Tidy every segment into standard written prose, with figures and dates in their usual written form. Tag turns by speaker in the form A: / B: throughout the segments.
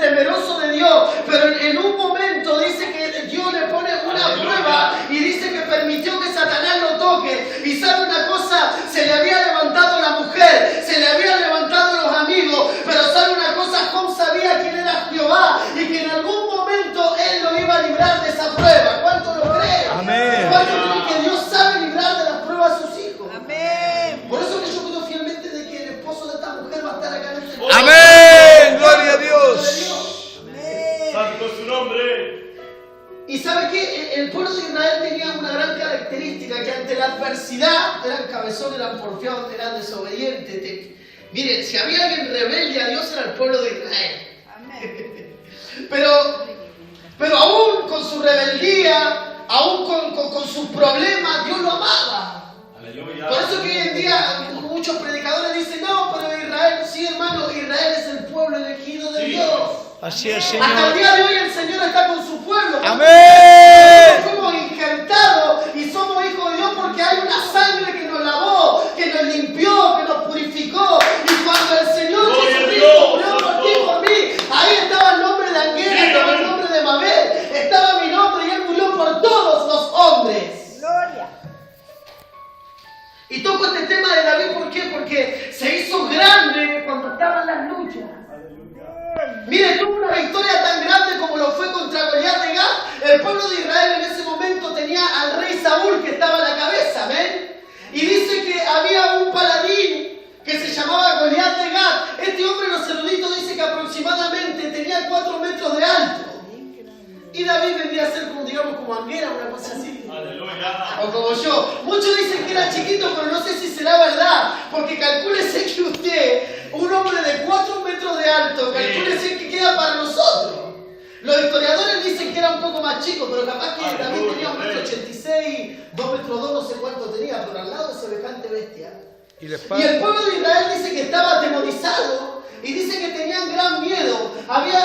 A: temeroso de Dios, pero en un momento dice que Dios le pone una prueba y dice que permitió que Satanás lo toque. Y sabe una cosa, se le había levantado la mujer, se le habían levantado los amigos, pero sabe una cosa, Job sabía quién era Jehová y que en algún momento él lo iba a librar de esa prueba. ¿Cuánto lo creen?
B: Amén.
A: ¿Cuánto creen que Dios sabe librar de las pruebas a sus hijos?
C: Amén.
A: Por eso que yo creo fielmente de que el esposo de esta mujer va a estar acá en este lugar.
B: Amén. Gloria a Dios.
C: Amén.
D: Santo es su nombre.
A: Y sabe que el pueblo de Israel tenía una gran característica, que ante la adversidad eran cabezones, eran porfiados, eran desobedientes. Miren, si había alguien rebelde a Dios era el pueblo de Israel.
C: Amén.
A: Pero aún con su rebeldía, aún con sus problemas, Dios lo amaba.
D: Aleluya.
A: Por eso que hoy en día muchos predicadores dicen, no, pero Israel, sí hermano, Israel es el pueblo elegido de Dios.
B: Así es,
A: Hasta el
B: Señor.
A: día de hoy el Señor está con su pueblo.
B: Amén.
A: Fuimos injertados y somos hijos de Dios porque hay una sangre que nos lavó, que nos limpió, que nos purificó. Y cuando el Señor
D: Gloria a
A: Jesucristo
D: Dios,
A: murió por ti y
D: Santo.
A: por mí, ahí estaba el nombre de Anguera,
D: Sí,
A: estaba el
D: amén.
A: nombre de Mabel, estaba mi nombre y Él murió por todos los hombres.
C: Gloria.
A: Y toco este tema de David, ¿por qué? Porque se hizo grande cuando estaban las luchas. Mire, tuvo una victoria tan grande como lo fue contra Goliat de Gat. El pueblo de Israel en ese momento tenía al rey Saúl que estaba a la cabeza, ¿ven? Y dice que había un paladín que se llamaba Goliat de Gat. Este hombre, los eruditos dicen que aproximadamente tenía 4 metros de alto. Y David vendría a ser como, digamos, como Anguera, una cosa así.
D: Aleluya.
A: O como yo. Muchos dicen que era chiquito, pero no sé si será verdad. Porque calcúlese que usted, un hombre de 4 metros de alto, calcúlese que queda para nosotros. Los historiadores dicen que era un poco más chico, pero capaz que David tenía 1,86 m, 2,2 m, no sé cuánto tenía, pero al lado de semejante bestia.
B: Y la
A: Y
B: espada.
A: el pueblo de Israel dice que estaba atemorizado y dice que tenían gran miedo.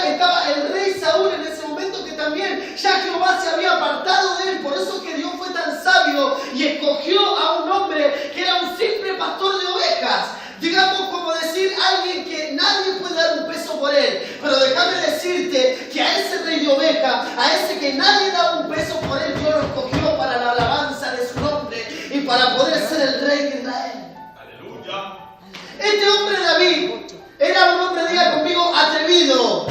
A: Estaba el rey Saúl en ese momento que también ya Jehová se había apartado de él. Por eso que Dios fue tan sabio y escogió a un hombre que era un simple pastor de ovejas. Digamos, como decir, alguien que nadie puede dar un peso por él. Pero déjame decirte que a ese rey de ovejas, a ese que nadie da un peso por él, Dios lo escogió para la alabanza de su nombre y para poder ser el rey de Israel.
D: Aleluya.
A: Este hombre David era un hombre, diga conmigo, atrevido.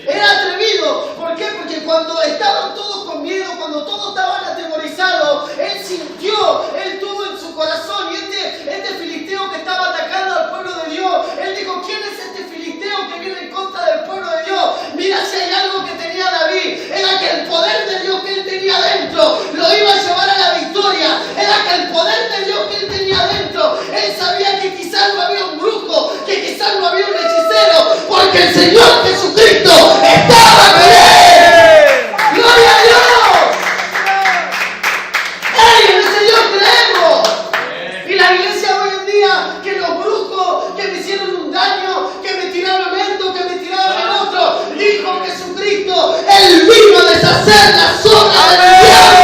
A: Era atrevido. ¿Por qué? Porque cuando estaban todos con miedo, cuando todos estaban atemorizados, él sintió, él tuvo en su corazón, y este filisteo que estaba atacando al pueblo de Dios, él dijo, ¿quién es este filisteo que viene en contra del pueblo de Dios? Mira, si hay algo que tenía David, era que el poder de Dios que él tenía dentro lo iba a llevar a la victoria. Era que el poder de Dios que él tenía dentro, él sabía que quizás no había un brujo, que quizás no había un hechicero, porque el Señor Jesucristo estaba con él. ¡Gloria a Dios! ¡Ey, en el Señor creemos! Y la iglesia hoy en día, que los brujos que me hicieron un daño, que me tiraron esto, que me tiraron el otro, dijo Jesucristo, Él vino a deshacer las obras del diablo.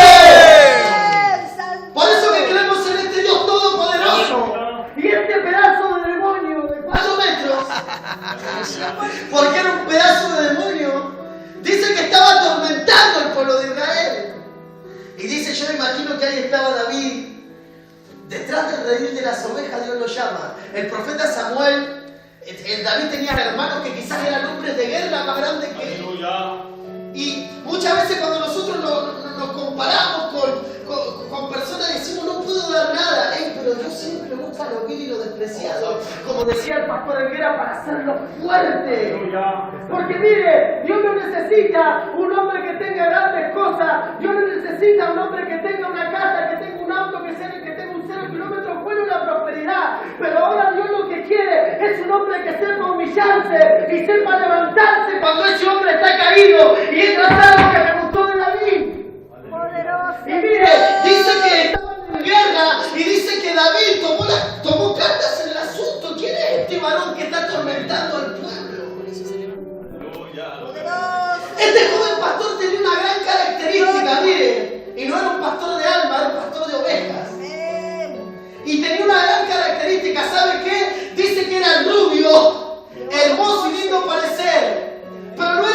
A: Por eso que creemos en este Dios todopoderoso. Y este pedazo de demonio de 4 metros, porque era un pedazo de demonio, dice que estaba atormentando al pueblo de Israel. Y dice, yo me imagino que ahí estaba David, detrás del redil de las ovejas, Dios lo llama. El profeta Samuel, David tenía hermanos que quizás eran hombres de guerra más grandes que él.
D: Aleluya.
A: Y muchas veces cuando nosotros nos comparamos con personas decimos no puedo dar nada, pero Dios siempre busca lo vil y lo despreciado, como decía el pastor Helguera, para hacerlo fuerte.
D: Aleluya.
A: Porque mire, Dios no necesita un hombre que tenga grandes cosas, Dios no necesita un hombre que tenga una casa, que tenga un auto, que tenga un 0 kilómetros, bueno, una prosperidad. Pero ahora Dios lo que quiere es un hombre que sepa humillarse y sepa levantarse cuando ese hombre está caído. Y eso es algo que me gustó de David.
C: Poderoso.
A: Y mire, dice que estaban en guerra y dice que David tomó cartas en el asunto. ¿Quién es este varón que está atormentando al pueblo?
D: Aleluya.
C: Poderoso.
A: Este joven pastor tenía una gran característica, mire, y no era un pastor de alma, era un pastor de ovejas.
C: Amén.
A: Y tenía una gran característica, ¿sabe qué? Dice que era rubio, hermoso y lindo parecer, pero no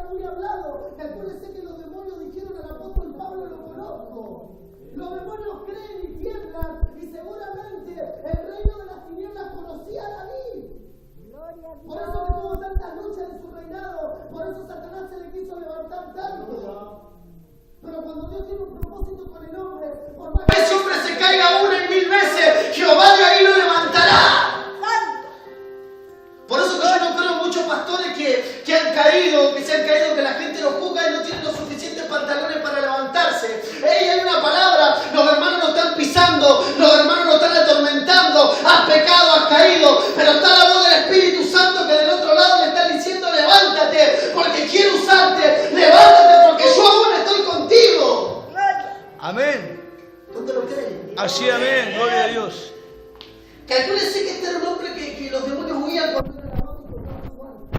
A: muy hablado. Acuérdense que los demonios dijeron al apóstol Pablo: lo conozco. Los demonios creen y tiemblan, y seguramente el reino de las tinieblas conocía a David.
C: Gloria a
A: Por eso que tuvo
C: Dios.
A: tantas luchas en su reinado, por eso Satanás se le quiso levantar tanto. Pero cuando Dios tiene un propósito con el hombre, por más que ese hombre se caiga una y 1000 veces, Jehová de ahí lo levantará.
C: Santo.
A: Por eso que yo no creo en muchos pastores que han caído, que la gente los juzga y no tienen los suficientes pantalones para levantarse. Ey, hay una palabra, los hermanos lo están pisando, los hermanos lo están atormentando, has pecado, has caído, pero está la voz del Espíritu Santo que del otro lado le está diciendo: levántate, porque quiero usarte, levántate, porque yo aún estoy contigo.
C: Gloria.
B: Amén.
A: ¿Dónde lo creen?
B: Así, amén. Gloria a Dios.
A: Calcúlense que este era un hombre que los demonios huían cuando era la y tocaba su alma.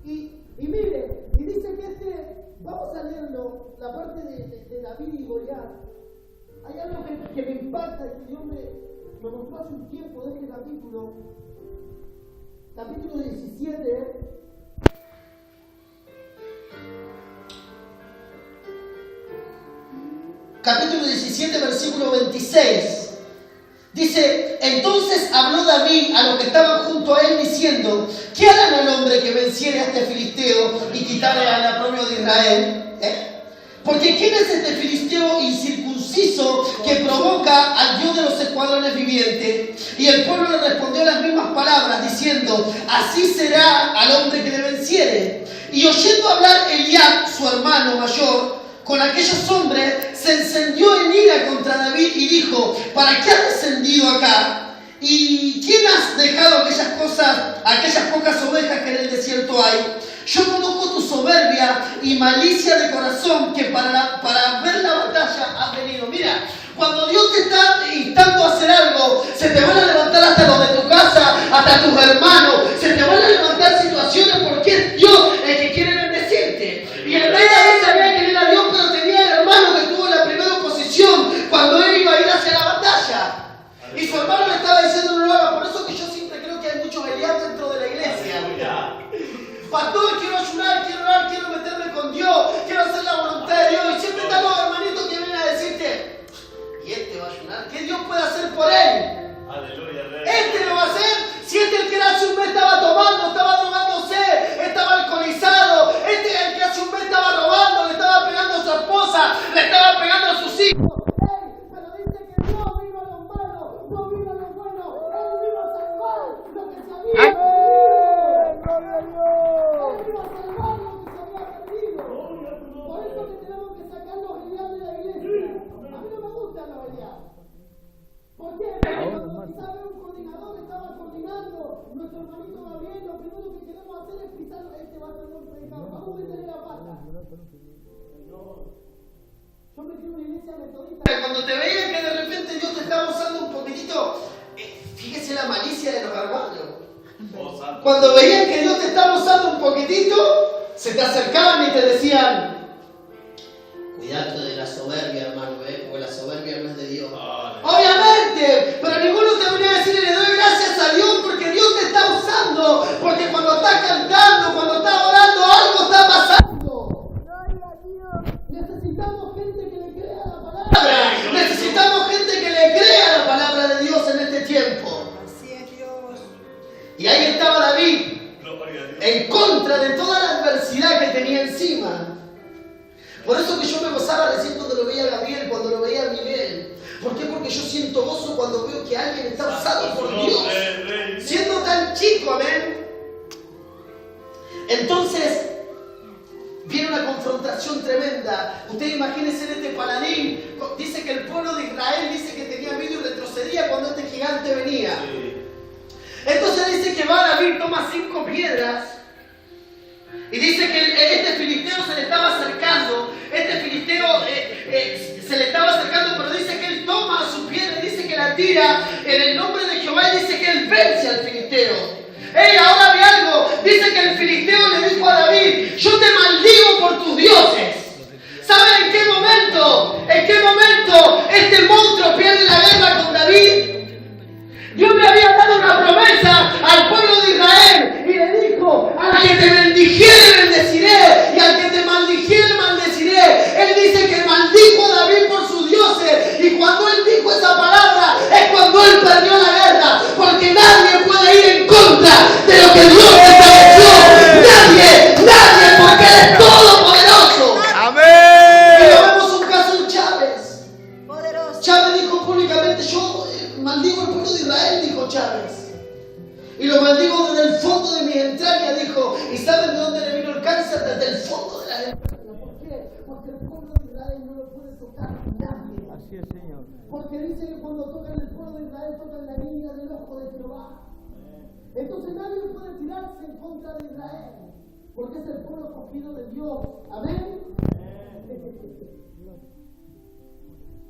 A: Y mire, y dice que vamos a leerlo, la parte de David y Goliat. Hay algo que me impacta y que Dios me mostró hace un tiempo de este capítulo 17. Capítulo 17, versículo 26. Dice: entonces habló David a los que estaban junto a él diciendo: ¿qué harán al hombre que venciere a este filisteo y quitare al aprobio de Israel? Porque ¿quién es este filisteo incircunciso que provoca al Dios de los escuadrones vivientes? Y el pueblo le respondió las mismas palabras diciendo: así será al hombre que le venciere. Y oyendo hablar Eliab, su hermano mayor, con aquellos hombres, se encendió en ira contra David y dijo: ¿para qué has descendido acá? ¿Y quién has dejado aquellas pocas ovejas que en el desierto hay? Yo conozco tu soberbia y malicia de corazón, que para ver la batalla has venido. Mira, cuando Dios te está instando a hacer algo, se te van a levantar hasta los de tu casa, hasta tus hermanos, se te van a levantar situaciones porque es Dios el que quiere bendecirte. Y el rey David sabía que era Dios, pero tenía el hermano que estuvo en la primera posición cuando él iba a ir hacia la batalla. Y su hermano le estaba diciendo: no lo haga. Por eso que yo siempre creo que hay muchos Eliab dentro de la iglesia. Pastor, quiero ayunar, quiero orar, quiero meterme con Dios, quiero hacer la voluntad de Dios. Y siempre están los hermanitos que vienen a decirte: ¿y este va a ayunar? ¿Qué Dios puede hacer por él?
D: Aleluya, rey.
A: Este lo va a hacer. Si este el que hace un mes estaba tomando, estaba drogándose, estaba alcoholizado, este el que hace un mes estaba robando, le estaba pegando a su esposa, le estaba pegando a sus hijos. Pero dice que Dios vino a los malos, no vino a los buenos, Él vino a salvar lo que se había perdido.
C: Gloria a Dios.
A: Él vino a salvar lo que se había perdido. Por eso que tenemos que sacar los Eliab de la iglesia. A mí no me gustan los Eliab. ¿Por qué? Porque cuando quizás un coordinador estaba coordinando, nuestro hermanito va bien, lo primero que queremos hacer es pisar: este va a ser un predicador, vamos a meterle la pata. Yo me quiero una iglesia metodista. Cuando te veían que de repente Dios te estaba usando un poquitito, fíjese la malicia de los hermanos.
D: Oh, santo.
A: Cuando veían que Dios te estaba usando un poquitito, se te acercaban y te decían: cuidado de la soberbia, hermano, porque la soberbia no es de Dios. Obviamente, pero ninguno te venía a decir: le doy gracias a Dios porque Dios te está usando, porque cuando estás cantando, cuando estás orando, algo está pasando.
C: Gloria a Dios.
A: Necesitamos gente que le crea la palabra. Necesitamos gente que le crea la palabra de Dios en este tiempo.
C: Así es Dios.
A: Y ahí estaba David,
D: Gloria a Dios.
A: en contra de toda la adversidad que tenía encima. Por eso que yo me gozaba recién cuando lo veía a Gabriel, cuando lo veía a Miguel. ¿Por qué? Porque yo siento gozo cuando veo que alguien está usado por Dios, siendo tan chico, amén. Entonces, viene una confrontación tremenda. Usted imagínese en este paladín, dice que el pueblo de Israel dice que tenía miedo y retrocedía cuando este gigante venía. Entonces dice que va David, toma 5 piedras y dice que este filisteo se le estaba acercando. Este filisteo se le estaba acercando, pero dice que él toma su piedra y dice que la tira en el nombre de Jehová y dice que él vence al filisteo. Ahora ve algo. Dice que el filisteo le dijo a David: yo te maldigo por tus dioses. ¿Saben en qué momento? ¿En qué momento este monstruo pierde la guerra con David? Dios le había dado una promesa al pueblo de Israel y le dijo: a la que te bendijere, bendeciré, fuerza desde el fondo de la entrañas. ¿Por qué? Porque el pueblo de Israel no lo puede tocar nadie.
B: Así es, Señor.
A: Porque dice que cuando tocan el pueblo de Israel, tocan la niña del ojo de Jehová. Entonces nadie puede tirarse en contra de Israel, porque es el pueblo escogido de Dios. Amén.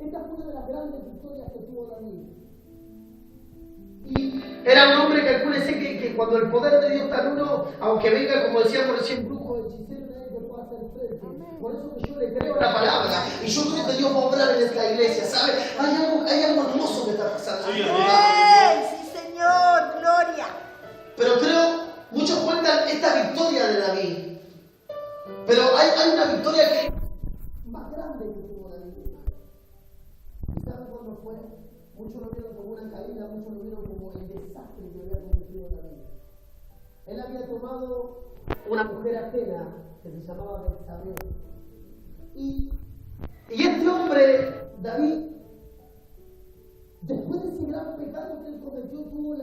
A: Esta fue una de las grandes victorias que tuvo David. Y era un hombre que acuérdense que cuando el poder de Dios está en uno, aunque venga, como decíamos recién, brujo, hechicero, nadie que pueda hacer frente. Por eso que yo le creo a la palabra. Y yo creo que Dios va a obrar en esta iglesia, ¿sabe? Hay algo hermoso que está pasando.
D: Sí,
C: ¡Ey! ¡Sí, Señor! ¡Gloria!
A: Pero creo, muchos cuentan esta victoria de David. Pero hay una victoria que es más grande que tuvo David. ¿Y saben cuándo fue? Muchos lo vieron como una caída, muchos lo vieron como el desastre que había cometido David. Él había tomado una mujer ajena que se llamaba Betsabé. Y este hombre, David, después de ese gran pecado que él cometió, tuvo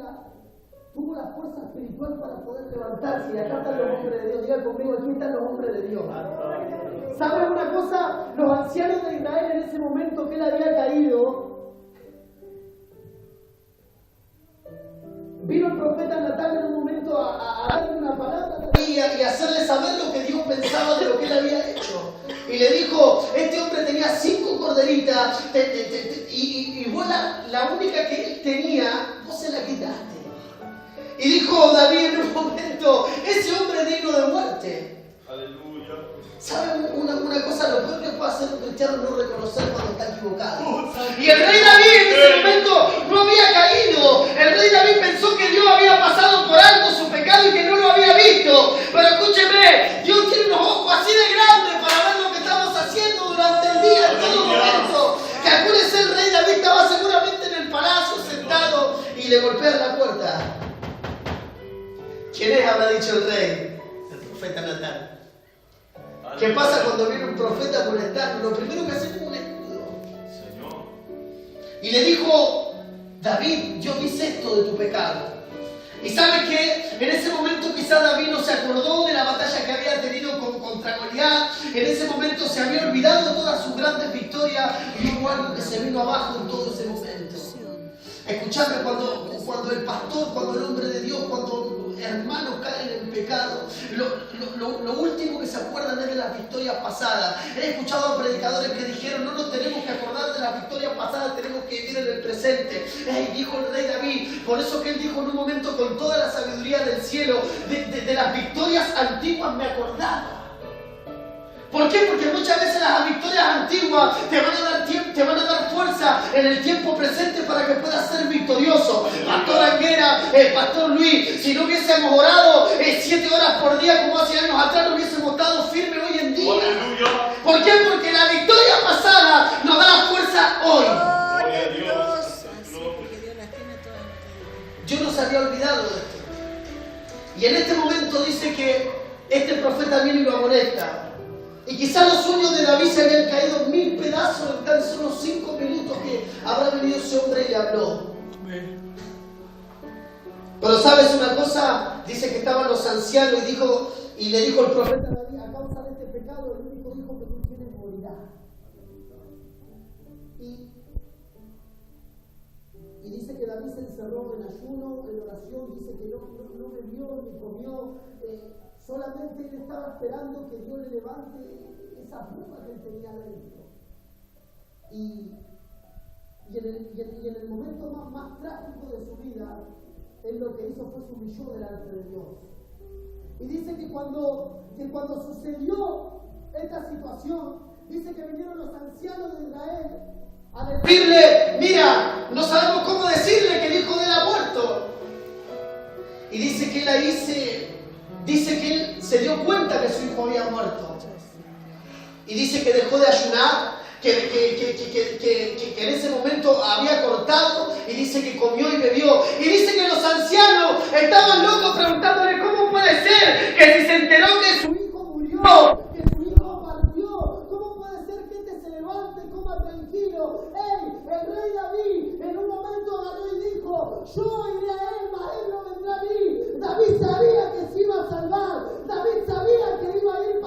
A: la fuerza espiritual para poder levantarse. Y acá están los hombres de Dios. Diga conmigo, aquí están los hombres de Dios. ¿Saben una cosa? Los ancianos de Israel en ese momento que él había caído, vino el profeta Natán en un momento a darle una palabra y hacerle saber lo que Dios pensaba de lo que él había hecho. Y le dijo, este hombre tenía 5 corderitas y vos la única que él tenía, vos se la quitaste. Y dijo David en un momento, ese hombre es digno de muerte.
D: Aleluya.
A: ¿Saben una cosa? Lo peor que puede hacer un cristiano no reconocer cuando está equivocado. Y el rey David en ese momento no había caído. El rey David pensó que Dios había pasado por alto su pecado y que no lo había visto. Pero escúcheme, Dios tiene unos ojos así de grandes para ver lo que estamos haciendo durante el día, en todo momento. Que acuérdense, el rey David estaba seguramente en el palacio sentado y le golpean la puerta. ¿Quién es? Habrá dicho el rey. El profeta Natán. ¿Qué pasa cuando viene un profeta a molestar? Lo primero que hace es un escudo.
D: Señor.
A: Y le dijo, David, yo hice esto de tu pecado. Y sabes que en ese momento quizá David no se acordó de la batalla que había tenido contra Goliat. En ese momento se había olvidado de todas sus grandes victorias y hubo algo que se vino abajo en todo ese momento. Escuchadme, cuando el pastor, cuando el hombre de Dios, cuando hermanos caen en pecado, lo último que se acuerdan es de las victorias pasadas. He escuchado a predicadores que dijeron, no nos tenemos que acordar de las victorias pasadas, tenemos que vivir en el presente. Dijo el rey David, por eso que él dijo en un momento con toda la sabiduría del cielo, de las victorias antiguas me acordaba. ¿Por qué? Porque muchas veces las victorias antiguas te van a dar fuerza en el tiempo presente para que puedas ser victorioso. Pastor Anguera, Pastor Luis, si no hubiésemos orado 7 horas por día como hace años atrás, no hubiésemos estado firmes hoy en día.
D: Aleluya.
A: ¿Por qué? Porque la victoria pasada nos da la fuerza hoy.
C: ¡Gloria a
D: Dios.
C: Dios! Así que Dios las tiene todas nuestras vidas.
A: Yo no se había olvidado de esto. Y en este momento dice que este profeta viene y lo amonesta. Y quizás los sueños de David se habían caído en 1000 pedazos en tan solo 5 minutos que habrá venido ese hombre y le habló. Pero ¿sabes una cosa? Dice que estaban los ancianos y le dijo el profeta a David, a causa de este pecado, el único hijo que tú tienes morirá. Y dice que David se encerró en ayuno, en oración, dice que no bebió ni comió. Solamente él estaba esperando que Dios le levante esa pluma que él tenía dentro. Y en el momento más trágico de su vida, él lo que hizo fue se humilló delante de Dios. Y dice que cuando sucedió esta situación, dice que vinieron los ancianos de Israel a decirle, mira, no sabemos cómo decirle que el hijo de él ha muerto. Y dice que él ahí dice que él se dio cuenta que su hijo había muerto. Y dice que dejó de ayunar, que en ese momento había cortado, y dice que comió y bebió. Y dice que los ancianos estaban locos preguntándole cómo puede ser que si se enteró que su hijo murió, que su hijo partió, cómo puede ser que este se levante, coma tranquilo. El rey David en un momento agarró y dijo, yo iré a él, mas él no vendrá a mí. David sabía que se iba a salvar, David sabía que iba a ir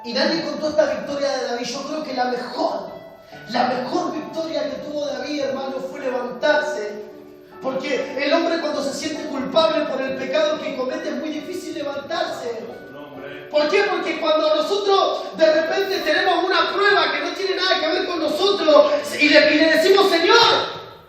A: Y nadie contó esta victoria de David. Yo creo que la mejor victoria que tuvo David, hermano, fue levantarse. Porque el hombre cuando se siente culpable por el pecado que comete es muy difícil levantarse. ¿Por qué? Porque cuando nosotros de repente tenemos una prueba que no tiene nada que ver con nosotros y le decimos, Señor,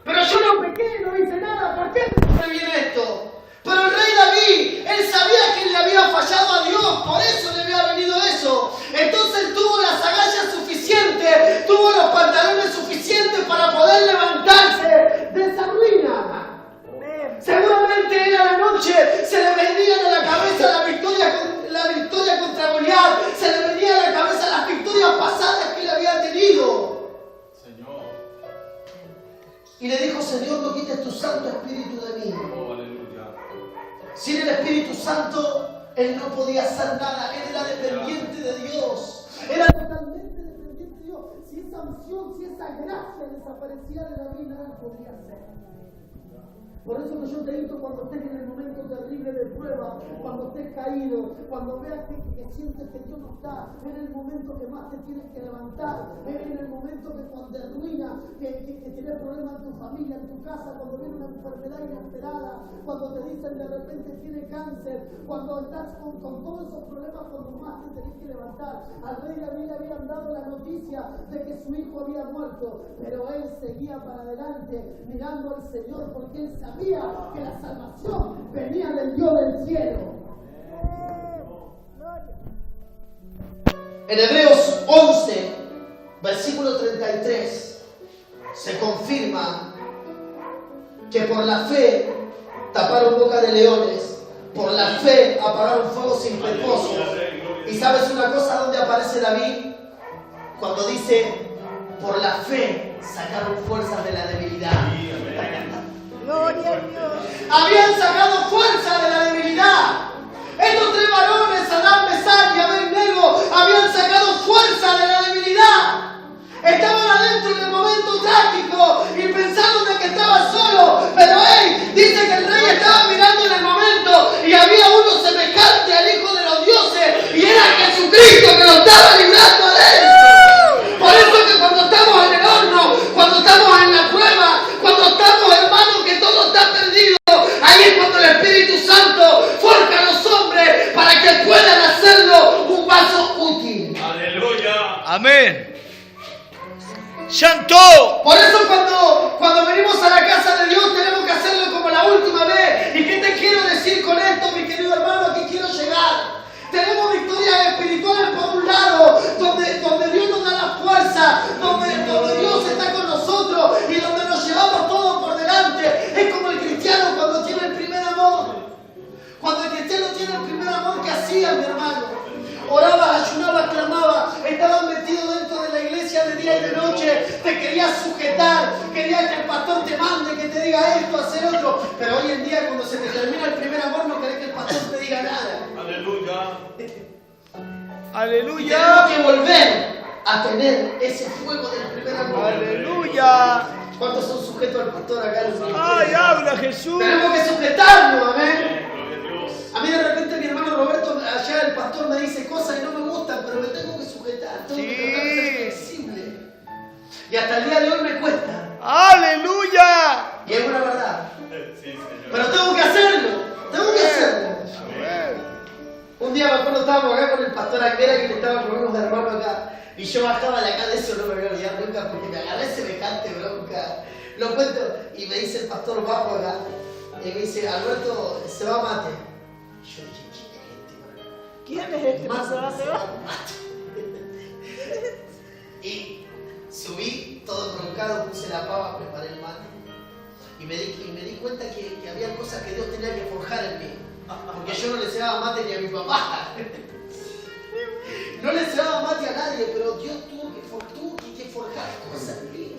A: pero yo no pequé, no hice nada, ¿por qué me viene esto? Pero el rey David, él sabía que él le había fallado a Dios, por eso le había venido eso. Entonces tuvo las agallas suficientes, tuvo los pantalones suficientes para poder levantarse de esa ruina. Seguramente él a la noche se le venía a la cabeza la victoria contra Goliat, se le venía a la cabeza las victorias pasadas que él había tenido.
D: Señor.
A: Y le dijo, Señor, no quites tu Santo Espíritu de mí.
D: Oh, aleluya.
A: Sin el Espíritu Santo, él no podía hacer nada. Él era dependiente de Dios. Era totalmente dependiente de Dios. Si esa unción, si esa gracia desaparecía de David, nada podía hacer. Por eso que yo te invito cuando estés en el momento terrible de prueba, cuando estés caído, cuando veas que sientes que Dios no está, en el momento que más te tienes que levantar, en el momento que cuando te ruina, que tienes problemas en tu familia, en tu casa, cuando viene una enfermedad inesperada, cuando te dicen de repente tiene cáncer, cuando estás con todos esos problemas, cuando más te tenés que levantar. Al rey David le habían dado la noticia de que su hijo había muerto, pero él seguía para adelante mirando al Señor porque él sabía que la salvación venía del Dios del cielo. En Hebreos 11, versículo 33, se confirma que por la fe taparon boca de leones, por la fe apagaron fuegos impetuosos. ¿Y sabes una cosa donde aparece David? Cuando dice, por la fe sacaron fuerzas de la debilidad.
C: Gloria a Dios.
A: Habían sacado fuerza de la debilidad. Estos tres varones, Adán, Mesach y Abednego, habían sacado fuerza de la debilidad. Estaban adentro en el momento trágico y pensaron de que estaba solo. Pero dice que el rey estaba mirando en el momento y había uno semejante al Hijo de los dioses y era Jesucristo que lo estaba librando adentro. Por eso que cuando estamos en el horno, cuando estamos en la prueba, cuando estamos, hermanos, que todo está perdido, ahí es cuando el Espíritu Santo forja a los hombres para que puedan hacerlo un vaso útil.
D: Aleluya.
B: Amén. Santo.
A: Por eso cuando venimos a la casa de Dios tenemos que hacerlo como la última vez. ¿Y qué te quiero decir con esto, mi querido hermano? Aquí quiero llegar. Tenemos victorias espirituales por un lado, donde Dios nos da la fuerza, donde Dios está con nosotros y donde nos llevamos todo por delante. Es como el cristiano cuando tiene el primer amor. Cuando el cristiano tiene el primer amor, ¿qué hacía, mi hermano? Oraba, ayunaba, clamaba, estaba metido dentro de la iglesia de día y de noche, te querías sujetar, querías que el pastor te mande, que te diga esto, hacer otro. Pero hoy en día, cuando se te termina el primer amor, no querés que el pastor te diga nada.
D: Aleluya.
A: Y
B: Aleluya.
A: tenemos que volver a tener ese fuego del primer amor.
B: Aleluya.
A: ¿Cuántos son sujetos al pastor acá?
B: Ay, habla Jesús.
A: Tenemos que sujetarnos, amén.
D: Gloria a Dios.
A: A mí de repente mi hermano Roberto, allá el pastor me dice cosas y no me gustan, pero me tengo que sujetar, tengo que tratar de ser flexible. Y hasta el día de hoy me cuesta.
B: Aleluya.
A: Y es una verdad.
D: Sí, Señor.
A: Pero tengo que hacerlo, tengo que hacerlo.
B: Amén.
A: Un día me acuerdo estábamos acá con el pastor Aguera que le estaba con unos hermanos acá. Y yo bajaba de acá, de eso no me voy a olvidar nunca porque me agarré semejante bronca. Lo cuento y me dice el pastor bajo acá. Y me dice, Alberto, se va Mate. Y yo dije, ¿quién es este?
C: ¿Quién es este?
A: Mate, se va Mate. Y subí todo broncado, puse la pava, preparé el mate. Y me di cuenta que había cosas que Dios tenía que forjar en mí. Porque yo no le cebaba mate ni a mi papá. No le cebaba mate a nadie, pero Dios tuvo que forjar cosas en mí.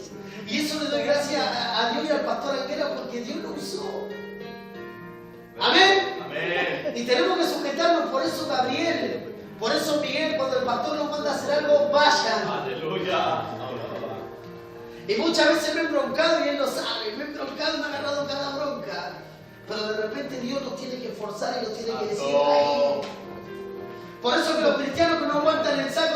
A: Y eso le doy gracias a Dios y al pastor Anguera porque Dios lo usó. Amén.
D: Amén.
A: Y tenemos que sujetarnos, por eso Gabriel, por eso Miguel, cuando el pastor nos manda a hacer algo, vayan.
D: Aleluya.
A: Y muchas veces me he broncado y él lo sabe, me he broncado y me ha agarrado cada bronca. Pero de repente Dios nos tiene que forzar y nos tiene que decir ahí. Por eso que los cristianos que no aguantan el saco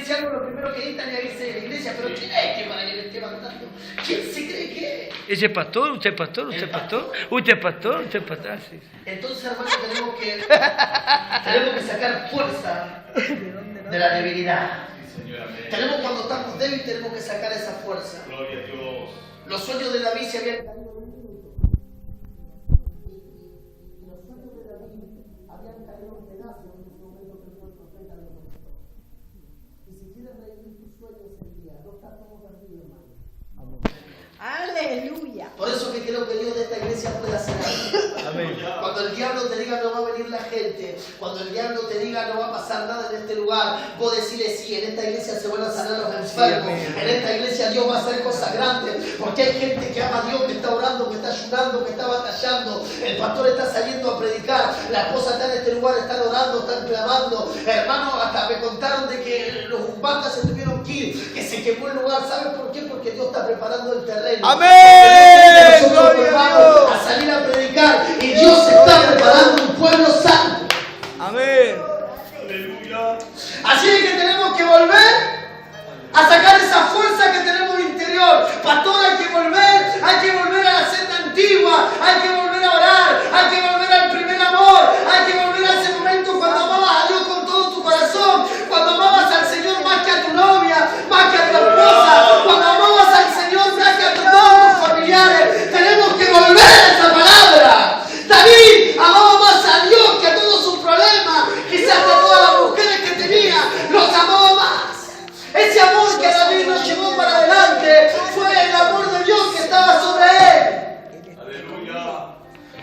A: dice algo, lo primero que necesitan es irse de la iglesia. Pero ¿quién es que para que le esté mandando? ¿Quién se cree que es?
B: ¿Ese es pastor? ¿Usted es pastor? ¿Usted es pastor? ¿Usted es pastor? ¿Usted es pastor? Sí.
A: Entonces, hermano, tenemos que sacar fuerza de la debilidad.
D: Sí, Señor, amén.
A: Cuando estamos débiles, tenemos que sacar esa fuerza.
D: Gloria a Dios.
A: Los sueños de David se habían caído.
C: Aleluya.
A: Por eso que creo que Dios de esta iglesia puede hacer algo.
B: Amén.
A: Cuando el diablo te diga no va a venir la gente, cuando el diablo te diga no va a pasar nada en este lugar, vos decirle sí, en esta iglesia se van a sanar los enfermos, en esta iglesia Dios va a hacer cosas grandes, porque hay gente que ama a Dios, que está orando, que está ayunando, que está batallando, el pastor está saliendo a predicar, la esposa está en este lugar, están orando, están clamando, hermano, hasta me contaron de que los umbandas se tuvieron que ir, que se quemó el lugar, ¿saben por qué? Porque Dios está preparando el terreno.
B: ¡Amén!
A: Nosotros
B: ¡Gloria a
A: vamos
B: Dios!
A: a salir a predicar y Dios está preparando un pueblo santo.
B: Amén.
D: Aleluya.
A: Así es que tenemos que volver a sacar esa fuerza que tenemos interior. Pastor, hay que volver a la senda antigua, hay que volver a orar, hay que volver al primer amor, hay que volver a ese momento cuando amabas a Dios con todo tu corazón, cuando amabas al Señor más que a tu novia, más que a tu esposa, cuando amabas al Señor más que a todos tus familiares. Tenemos que volver a esa palabra. David amaba más a Dios que a todos sus problemas, quizás a todas las mujeres que tenía, los amaba más. Ese amor que David nos llevó para adelante fue el amor de Dios que estaba sobre él.
D: Aleluya.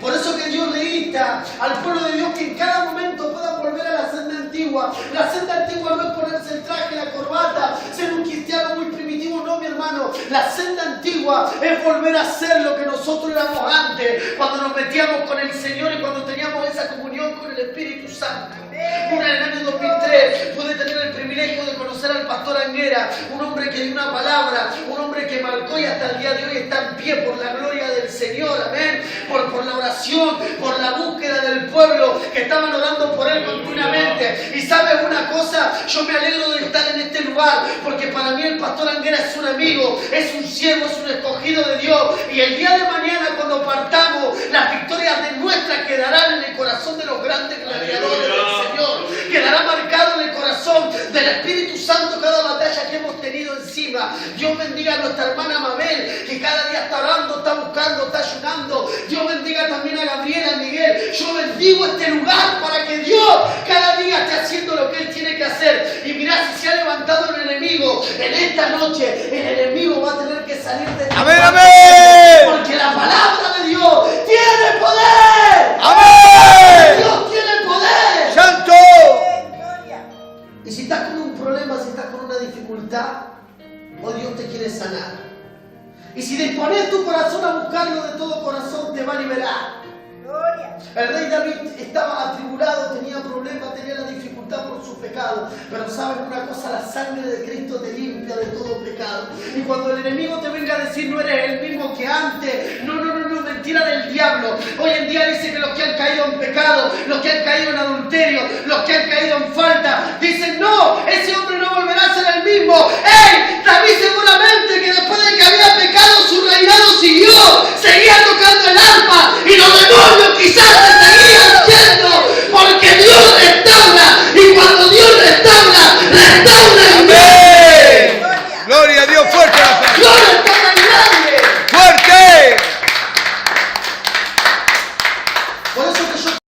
A: Por eso que Dios le insta al pueblo de Dios que en cada momento puedan volver a la senda antigua. La senda antigua no es ponerse el traje, la corbata, ser un cristiano muy primitivo, no, mi hermano. La senda antigua es volver a ser lo que nosotros éramos antes, cuando nos metíamos con el Señor y cuando teníamos esa comunión con el Espíritu Santo. En el año 2003 pude tener el privilegio de conocer al pastor Anguera, un hombre que dio una palabra, un hombre que marcó y hasta el día de hoy está en pie por la gloria del Señor, amén, por la oración, por la búsqueda del pueblo que estaban orando por él continuamente. Y sabes una cosa, yo me alegro de estar en este lugar, porque para mí el pastor Anguera es un amigo, es un siervo, es un escogido de Dios, y el día de mañana cuando partamos, las victorias de nuestras quedarán en el corazón de los grandes gladiadores del Señor. Quedará marcado en el corazón del Espíritu Santo cada batalla que hemos tenido encima. Dios bendiga a nuestra hermana Mabel, que cada día está orando, está buscando, está ayunando. Dios bendiga también a Gabriela, a Miguel. Yo bendigo este lugar para que Dios cada día esté haciendo lo que Él tiene que hacer. Y mirá, si se ha levantado el enemigo en esta noche, el enemigo va a tener que salir de esta
B: ¡Amén,
A: parte.
B: amén!
A: Porque la palabra de Dios tiene poder.
B: ¡Amén!
A: Dios tiene poder.
B: ¡Santo!
C: Gloria.
A: Y si estás con un problema, si estás con una dificultad, hoy Dios te quiere sanar. Y si dispones tu corazón a buscarlo de todo corazón, te va a liberar.
C: Gloria.
A: El rey David estaba atribulado, tenía problemas, tenía la dificultad por su pecado. Pero saben una cosa, la sangre de Cristo te limpia de todo pecado. Y cuando el enemigo te venga a decir no eres el mismo que antes, no, mentira del diablo. Hoy en día dice que los que han caído en pecado, los que han caído en adulterio, los que han caído en falta, dicen no, ese hombre no volverá a ser el mismo. ¡Ey! David seguramente que después de que había pecado su reinado siguió, seguía tocando el arpa y los demonios quizás se seguían yendo, porque Dios restaura y cuando Dios restaura, restaura en
B: ¡Amén! ¡Gloria a Dios! ¡Fuerte la palabra!
A: Gloria